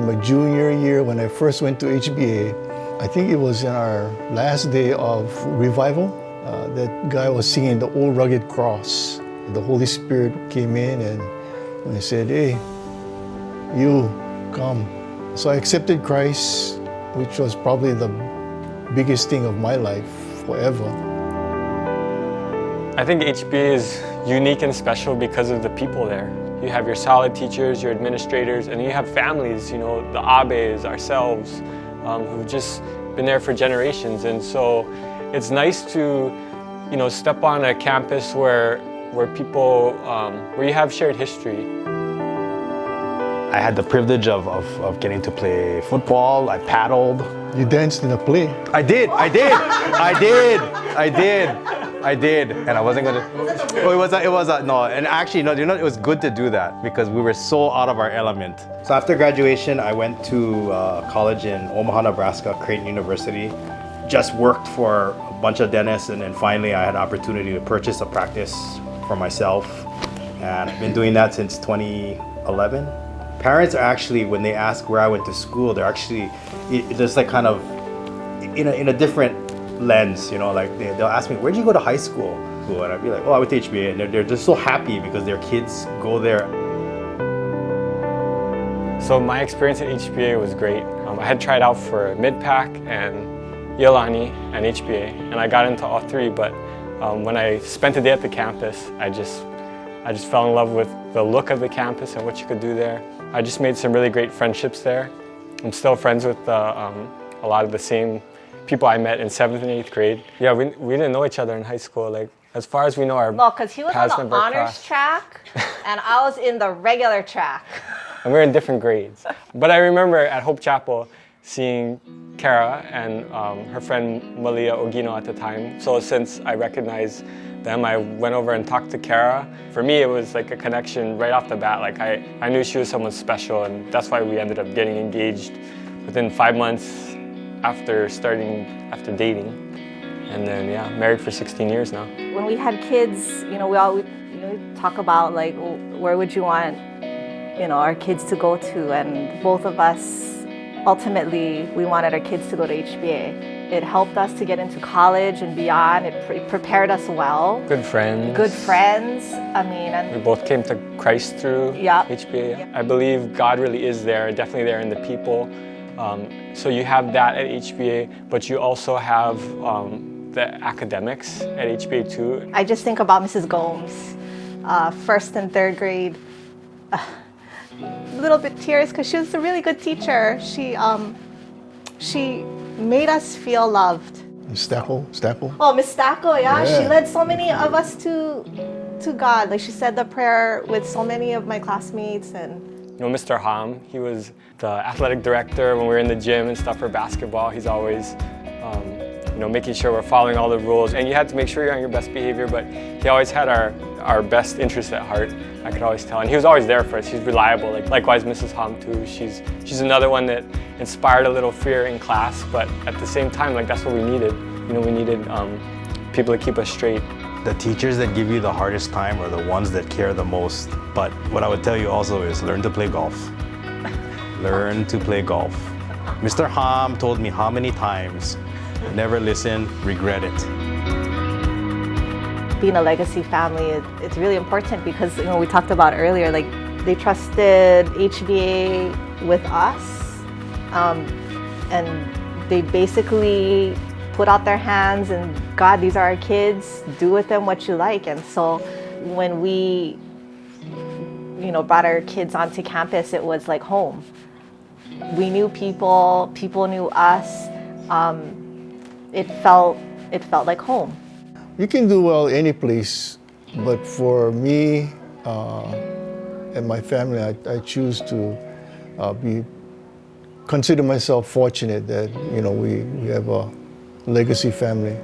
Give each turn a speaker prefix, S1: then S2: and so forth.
S1: my junior year when I first went to HBA. I think it was in our last day of revival. That guy was singing the Old Rugged Cross. The Holy Spirit came in and he said, "Hey, you come." So I accepted Christ, which was probably the biggest thing of my life forever.
S2: I think HBA is unique and special because of the people there. You have your solid teachers, your administrators, and you have families, you know, the Abes, ourselves, who've just been there for generations. And so it's nice to, you know, step on a campus where people, where you have shared history.
S3: I had the privilege of getting to play football. I paddled.
S1: You danced in a play.
S3: I did. And I wasn't gonna. Oh, no. And actually, no. You know, it was good to do that because we were so out of our element. So after graduation, I went to college in Omaha, Nebraska, Creighton University. Just worked for a bunch of dentists, and then finally, I had an opportunity to purchase a practice for myself. And I've been doing that since 2011. Parents are actually, when they ask where I went to school, they're actually, there's like kind of in a different lens, you know, like they'll ask me, where'd you go to high school? And I'd be like, oh, I went to HBA. And they're just so happy because their kids go there.
S2: So my experience at HBA was great. I had tried out for Mid-Pac and Iolani and HBA, and I got into all three, but when I spent a day at the campus, I just fell in love with the look of the campus and what you could do there. I just made some really great friendships there. I'm still friends with a lot of the same people I met in 7th and 8th grade. Yeah, we didn't know each other in high school. Like, as far as we know, our
S4: well, because he was on the honors track, and I was in the regular track.
S2: And we were in different grades. But I remember at Hope Chapel seeing Kara and her friend Malia Ogino at the time. So since I recognized them, I went over and talked to Kara. For me, it was like a connection right off the bat. Like I knew she was someone special, and that's why we ended up getting engaged within 5 months after dating. And then, yeah, married for 16 years now.
S4: When we had kids, you know, we always talk about like, where would you want, you know, our kids to go to? And both of us, ultimately, we wanted our kids to go to HBA. It helped us to get into college and beyond. It prepared us well.
S2: Good friends.
S4: I mean, and
S2: we both came to Christ through HBA. Yep. I believe God really is there, definitely there in the people. So you have that at HBA, but you also have the academics at HBA too.
S4: I just think about Mrs. Gomes, 1st and 3rd grade. A little bit tears because she was a really good teacher. She made us feel loved.
S1: Stackel?
S4: Oh, Miss Stackel, yeah. She led so many of us to God. Like, she said the prayer with so many of my classmates. And
S2: you know, Mr. Ham, he was the athletic director when we were in the gym and stuff for basketball. He's always, you know, making sure we're following all the rules. And you had to make sure you're on your best behavior, but he always had our best interests at heart. I could always tell, and he was always there for us. He's reliable. Like, likewise, Mrs. Ham too. She's another one that inspired a little fear in class, but at the same time, like, that's what we needed. You know, we needed people to keep us straight.
S3: The teachers that give you the hardest time are the ones that care the most. But what I would tell you also is learn to play golf. Learn to play golf. Mr. Ham told me how many times, never listen, regret it.
S4: Being a legacy family, it's really important because, you know, we talked about earlier, like, they trusted HBA with us, and they basically put out their hands and, God, these are our kids, do with them what you like. And so when we, you know, brought our kids onto campus, it was like home. We knew people knew us. It felt like home.
S1: You can do well any place, but for me and my family, I choose to consider myself fortunate that, you know, we have a legacy family.